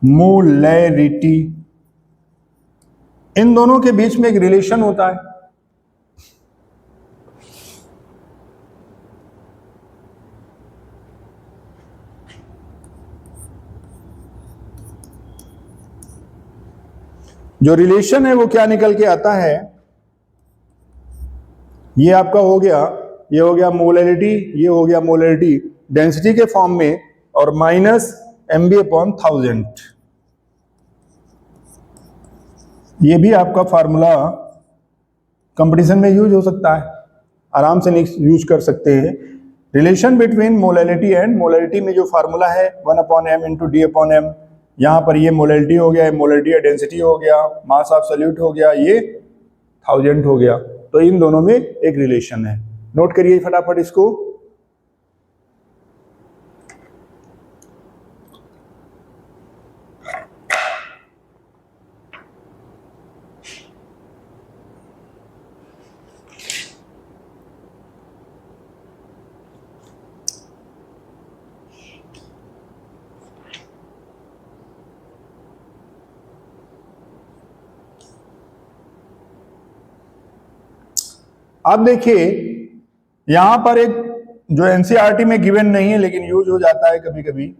molarity, इन दोनों के बीच में एक रिलेशन होता है। जो रिलेशन है वो क्या निकल के आता है, ये आपका हो गया, ये हो गया मोलैरिटी, ये हो गया मोलैरिटी डेंसिटी के फॉर्म में, और माइनस MB अपॉन 1000। ये भी आपका फार्मूला कंपटीशन में यूज हो सकता है, आराम से यूज कर सकते हैं। Relation between molality and molarity में जो फार्मूला है 1 upon M into D upon M, यहाँ पर ये मोलैलिटी हो गया, मोलैलिटी या डेंसिटी हो गया, मास ऑफ सॉल्यूट हो गया, ये 1000 हो गया। तो इन दोनों में एक रिलेशन है, नोट करिए फटाफट इसको। अब देखिए यहां पर एक जो एनसीईआरटी में गिवन नहीं है लेकिन यूज हो जाता है कभी कभी,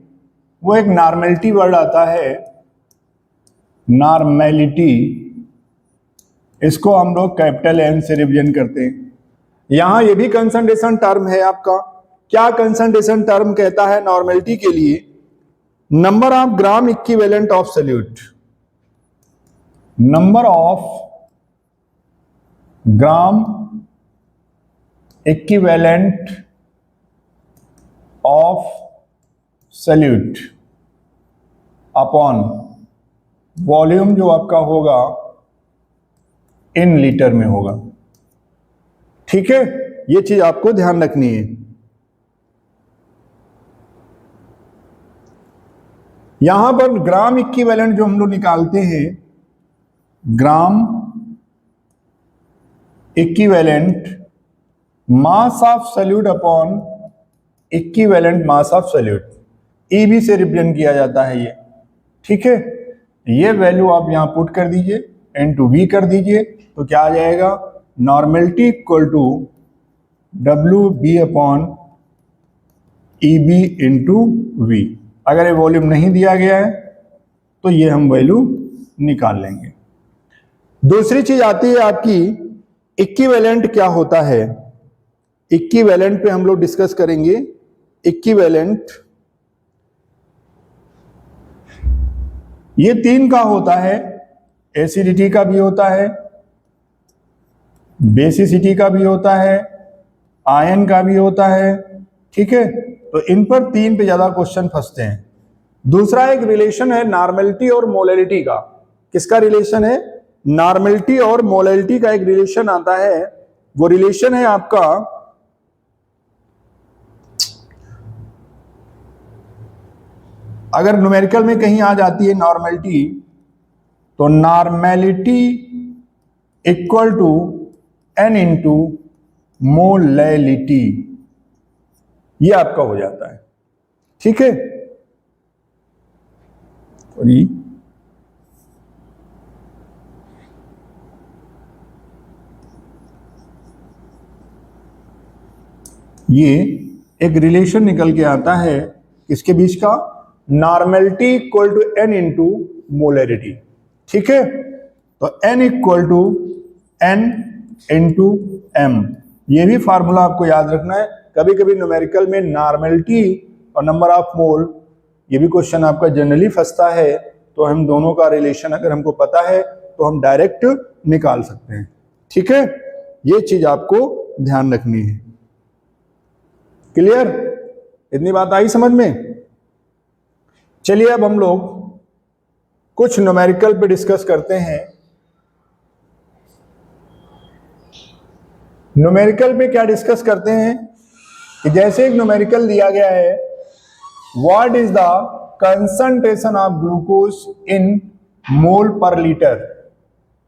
वो एक नॉर्मेलिटी वर्ड आता है, नॉर्मेलिटी। इसको हम लोग कैपिटल N से रिप्रेजेंट करते हैं। यहां ये भी कंसंट्रेशन टर्म है आपका। क्या कंसंट्रेशन टर्म कहता है नॉर्मेलिटी के लिए, number of gram equivalent of solute, number of gram equivalent of solute upon volume जो आपका होगा इन लीटर में होगा। ठीक है, ये चीज आपको ध्यान रखनी है। यहां पर ग्राम इक्विवेलेंट जो हम लोग निकालते हैं, gram equivalent mass of solute upon equivalent mass of solute, EB से रिप्रेजेंट किया जाता है ये। ठीक है, ये वैल्यू आप यहां पुट कर दीजिए, N/V कर दीजिए, तो क्या आ जाएगा, normality equal to WB upon EB into V। अगर ये वॉल्यूम नहीं दिया गया है तो ये हम वैल्यू निकाल लेंगे। दूसरी चीज आती है आपकी इक्विवेलेंट क्या होता है। इक्विवेलेंट पे हम लोग डिस्कस करेंगे। इक्विवेलेंट ये 3 का होता है, एसिडिटी का भी होता है, बेसिसिटी का भी होता है, आयन का भी होता है। ठीक है, तो इन पर 3 पे ज्यादा क्वेश्चन फंसते हैं। दूसरा एक रिलेशन है नॉर्मेलिटी और मोलैलिटी का। किसका रिलेशन है? नॉर्मेलिटी और मोलैलिटी का एक रिलेशन आता है। वो रिलेशन है आपका अगर न्यूमेरिकल में कहीं आ जाती है नॉर्मेलिटी, तो normality equal to n into molality, ये आपका हो जाता है। ठीक है, ये एक रिलेशन निकल के आता है किसके बीच का? Normality equal to n into molarity. ठीक है, तो n equal to n into m, ये भी फार्मूला आपको याद रखना है। कभी कभी न्यूमेरिकल में नॉर्मेलिटी और नंबर ऑफ मोल, ये भी क्वेश्चन आपका जनरली फंसता है, तो हम दोनों का रिलेशन अगर हमको पता है तो हम डायरेक्ट निकाल सकते हैं। ठीक है, ये चीज आपको ध्यान रखनी है। क्लियर? इतनी बात आई समझ में? चलिए अब हम लोग कुछ न्यूमेरिकल पे डिस्कस करते हैं। न्यूमेरिकल पे क्या डिस्कस करते हैं कि जैसे एक न्यूमेरिकल दिया गया है, what is the concentration of glucose in mole per litre.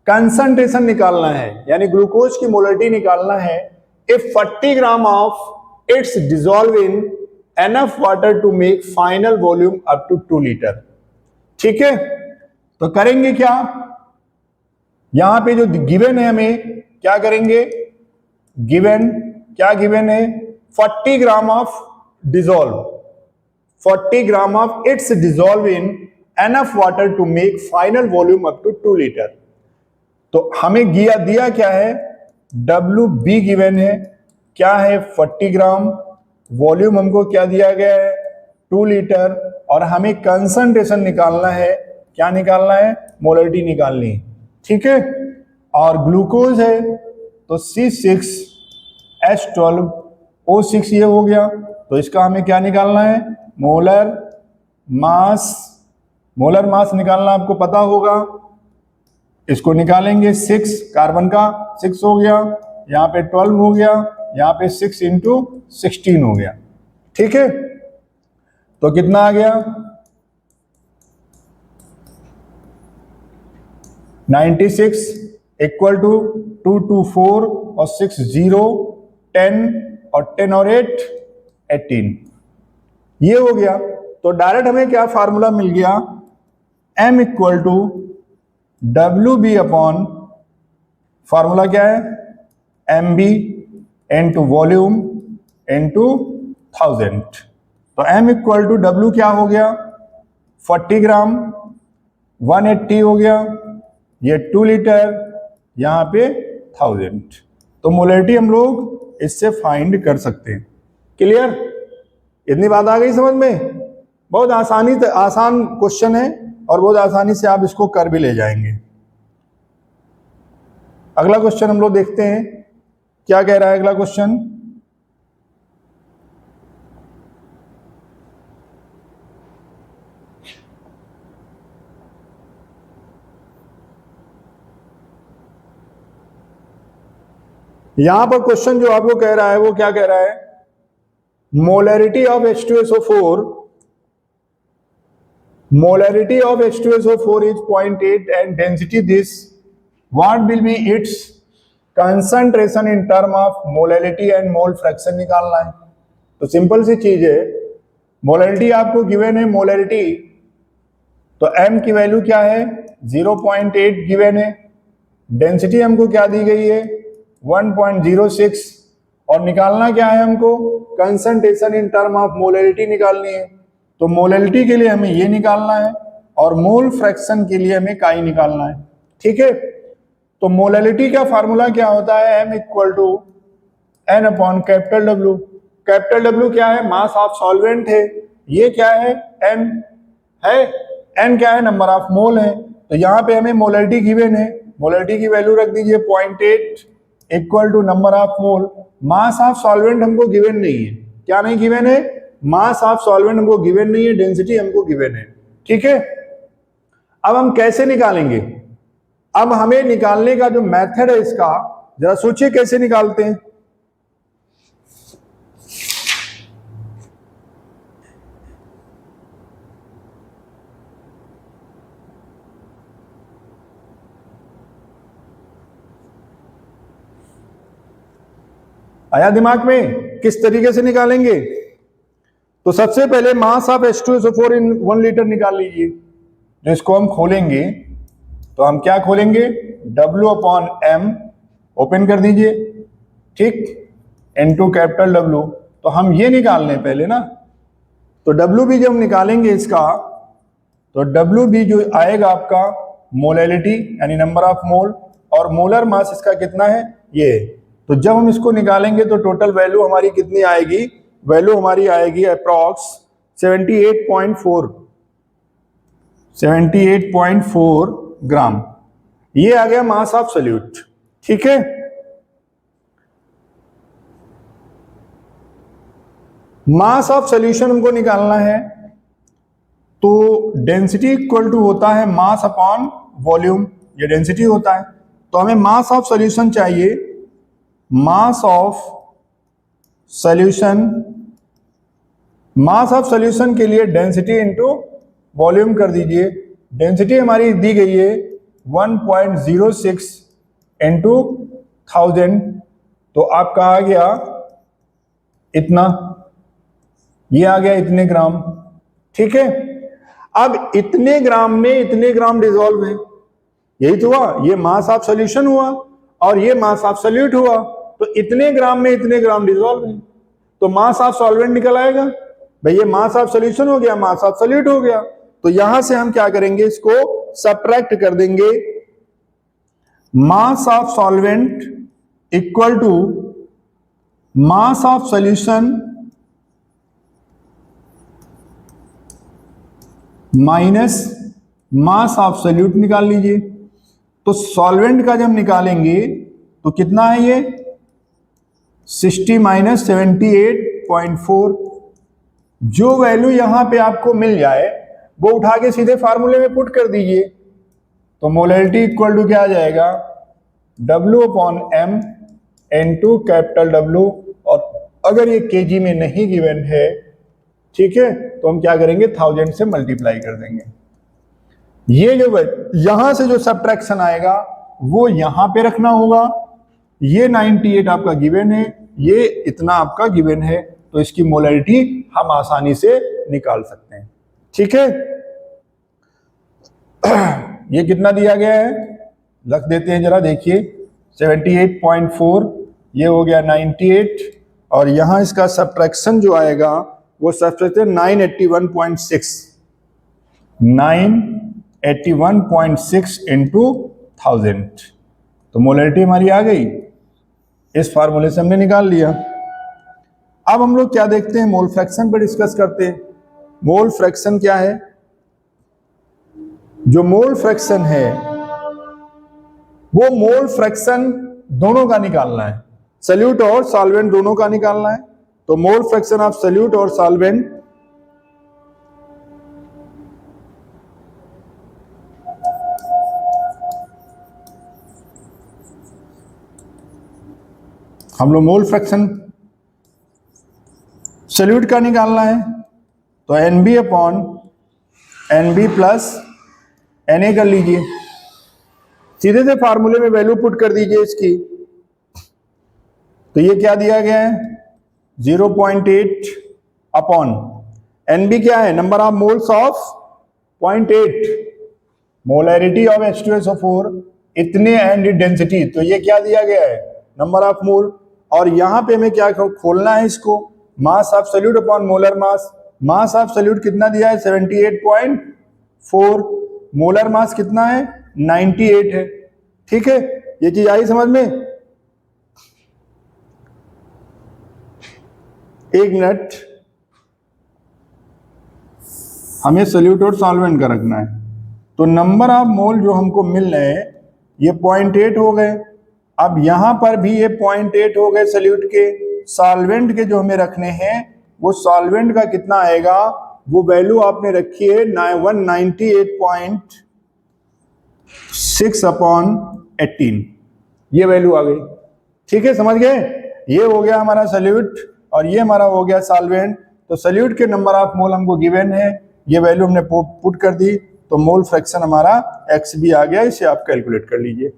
Concentration निकालना है, यानी ग्लूकोज की मोलैलिटी निकालना है। If 40 gram of its dissolve in enough water to make final volume up to 2 litre. ठीक है, तो करेंगे क्या? यहां पे जो गिवन है हमें क्या करेंगे? गिवन क्या गिवन है? 40 gram of dissolve, 40 gram of its dissolve in enough water to make final volume up to 2 litre. तो हमें दिया क्या है? WB गिवन है, क्या है? 40 ग्राम। वॉल्यूम हमको क्या दिया गया है? 2 लीटर। और हमें कंसंट्रेशन निकालना है। क्या निकालना है? मोलैलिटी निकालनी है। ठीक है, और ग्लूकोज है तो C6H12O6 ये हो गया। तो इसका हमें क्या निकालना है? Molar mass. मोलर मास निकालना आपको पता होगा, इसको निकालेंगे। 6 कार्बन का 6 हो गया, यहाँ पे 12 हो गया, यहाँ पे 6 इंटू 16 हो गया। ठीक है, तो कितना आ गया? 96 इक्वल टू 224 और 6 0 10 और 10 और 8 18, ये हो गया। तो डायरेक्ट हमें क्या फार्मूला मिल गया? M equal to WB upon, formula क्या है? MB into volume into 1000। तो M इक्वल टू W क्या हो गया? 40 ग्राम, 180 हो गया, ये 2 लीटर, यहाँ पे 1000। तो मोलैलिटी हम लोग इससे फाइंड कर सकते हैं। क्लियर? इतनी बात आ गई समझ में? बहुत आसान क्वेश्चन है और बहुत आसानी से आप इसको कर भी ले जाएंगे। अगला क्वेश्चन हम लोग देखते हैं, क्या कह रहा है अगला क्वेश्चन? यहां पर क्वेश्चन जो आपको कह रहा है वो क्या कह रहा है? Molarity of H2SO4, molarity of H2SO4 is 0.8 and density this, what will be its concentration in term of molality and mole fraction निकालना है। तो सिंपल सी चीज है, मोलैलिटी आपको गिवन है, मोलैलिटी तो M की वैल्यू क्या है? 0.8 गिवन है। डेंसिटी हमको क्या दी गई है? 1.06। और निकालना क्या है हमको? Concentration in term of molality निकालनी है। तो मोलैलिटी के लिए हमें ये निकालना है और मोल फ्रैक्शन के लिए हमें काई निकालना है। ठीक है, तो मोलैलिटी का फार्मूला क्या होता है? M equal to N upon capital W। Capital W क्या है? मास ऑफ सॉल्वेंट है। ये क्या है? N है। N क्या है? नंबर ऑफ मोल है। तो यहाँ पे हमें मोलैलिटी गिवन है, मोलैलिटी की वैल्यू रख दीजिए 0.8 equal to number of mole. Mass of solvent हमको गिवन नहीं है। क्या नहीं गिवन है? मास ऑफ सॉल्वेंट हमको गिवन नहीं है, डेंसिटी हमको गिवन है। ठीक है, अब हम कैसे निकालेंगे? अब हमें निकालने का जो मेथड है इसका जरा सोचिए कैसे निकालते हैं। आया दिमाग में किस तरीके से निकालेंगे? तो सबसे पहले mass of H2SO4 in 1 litre निकाल लीजिए। जो इसको हम खोलेंगे तो हम क्या खोलेंगे? W/M ओपन कर दीजिए, ठीक, N2 कैपिटल W। तो हम ये निकाल लें पहले ना, तो WB जब हम निकालेंगे इसका, तो WB जो आएगा आपका मोलैलिटी यानी नंबर ऑफ मोल, और मोलर मास इसका कितना है, ये। तो जब हम इसको निकालेंगे तो टोटल वैल्यू हमारी कितनी आएगी? वैल्यू हमारी आएगी अप्रॉक्स 78.4 ग्राम। ये आ गया मास ऑफ सॉल्यूट। ठीक है, मास ऑफ सॉल्यूशन हमको निकालना है, तो डेंसिटी इक्वल टू होता है मास अपॉन वॉल्यूम, ये डेंसिटी होता है। तो हमें मास ऑफ सॉल्यूशन चाहिए, मास of solution, mass of solution के लिए डेंसिटी इंटू वॉल्यूम कर दीजिए। डेंसिटी हमारी दी गई है 1.06 इंटू 1000, तो आपका आ गया इतना, ये आ गया इतने ग्राम। ठीक है, अब इतने ग्राम में इतने ग्राम डिसॉल्व है, यही तो हुआ, ये मास ऑफ सॉल्यूशन हुआ और ये मास ऑफ सॉल्यूट हुआ, तो इतने ग्राम में इतने ग्राम डिसॉल्व है, तो मास ऑफ सॉल्वेंट निकल आएगा। भाई ये मास ऑफ सॉल्यूशन हो गया, मास ऑफ सॉल्यूट हो गया, तो यहां से हम क्या करेंगे, इसको सबट्रैक्ट कर देंगे। Mass of solvent equal to mass of solution minus mass of solute निकाल लीजिए। तो सॉल्वेंट का जब निकालेंगे तो कितना है ये 60 माइनस 78.4। जो वैल्यू यहां पे आपको मिल जाए वो उठा के सीधे फार्मूले में पुट कर दीजिए। तो मोलैलिटी इक्वल टू क्या आ जाएगा, W/M N2 कैपिटल W। और अगर ये केजी में नहीं गिवन है, ठीक है, तो हम क्या करेंगे, 1000 से मल्टीप्लाई कर देंगे। ये जो यहां से जो सब्ट्रैक्शन आएगा वो यहां पे रखना होगा। ये 98 आपका गिवन है, ये इतना आपका गिवन है, तो इसकी मोलैलिटी हम आसानी से निकाल सकते हैं। ठीक है, ये कितना दिया गया है रख देते हैं जरा, देखिए 78.4, ये हो गया 98, और यहां इसका सब्ट्रैक्शन जो आएगा वो सब्ट्रैक्शन 981.6 इंटू 1000। तो मोलैलिटी हमारी आ गई, इस फार्मूले से हमने निकाल लिया। अब हम लोग क्या देखते हैं, मोल फ्रैक्शन पर डिस्कस करते हैं। मोल फ्रैक्शन क्या है? जो मोल फ्रैक्शन है वो मोल फ्रैक्शन दोनों का निकालना है, सॉल्यूट और सॉल्वेंट दोनों का निकालना है। तो मोल फ्रैक्शन ऑफ सॉल्यूट और सॉल्वेंट, हम लोग मोल फ्रैक्शन सॉल्यूट का निकालना है, तो NB upon NB plus Na कर लीजिए, सीधे से फार्मूले में वैल्यू पुट कर दीजिए इसकी। तो ये क्या दिया गया है 0.8 अपॉन NB क्या है, number of moles of 0.8, molarity of H2SO4 इतने एंड डेंसिटी, तो ये क्या दिया गया है नंबर ऑफ मोल। और यहां पे हमें क्या खोलना है इसको, मास of solute upon molar mass. Mass of solute कितना दिया है 78.4, मोलर मास कितना है 98 है। ठीक है, ये चीज आई समझ में? एक मिनट, हमें सॉल्यूट और सॉल्वेंट का रखना है। तो नंबर ऑफ मोल जो हमको मिल रहे हैं ये 0.8 हो गए। अब यहां पर भी ये 0.8 हो गए सॉल्यूट के। सॉल्वेंट के जो हमें रखने हैं वो सॉल्वेंट का कितना आएगा, वो वैल्यू आपने रखी है 198.6/18, ये वैल्यू आ गई। ठीक है, समझ गए? ये हो गया हमारा सॉल्यूट और ये हमारा हो गया सॉल्वेंट। तो सॉल्यूट के नंबर ऑफ मोल हमको गिवन है, ये वैल्यू हमने पुट कर दी, तो मोल फ्रैक्शन हमारा XB आ गया, इसे आप कैलकुलेट कर लीजिए।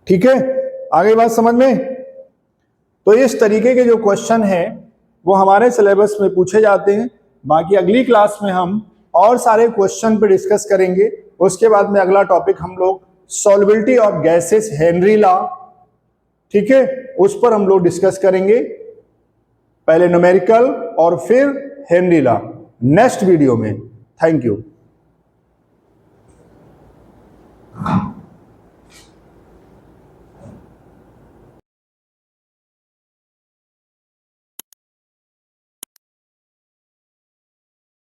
ठीक है, आगे बात समझ में? तो इस तरीके के जो क्वेश्चन है वो हमारे सिलेबस में पूछे जाते हैं। बाकी अगली क्लास में हम और सारे क्वेश्चन पे डिस्कस करेंगे। उसके बाद में अगला टॉपिक हम लोग solubility of gases, Henry law, ठीक है, उस पर हम लोग डिस्कस करेंगे। पहले न्यूमेरिकल और फिर हेनरी लॉ नेक्स्ट वीडियो में। Thank you.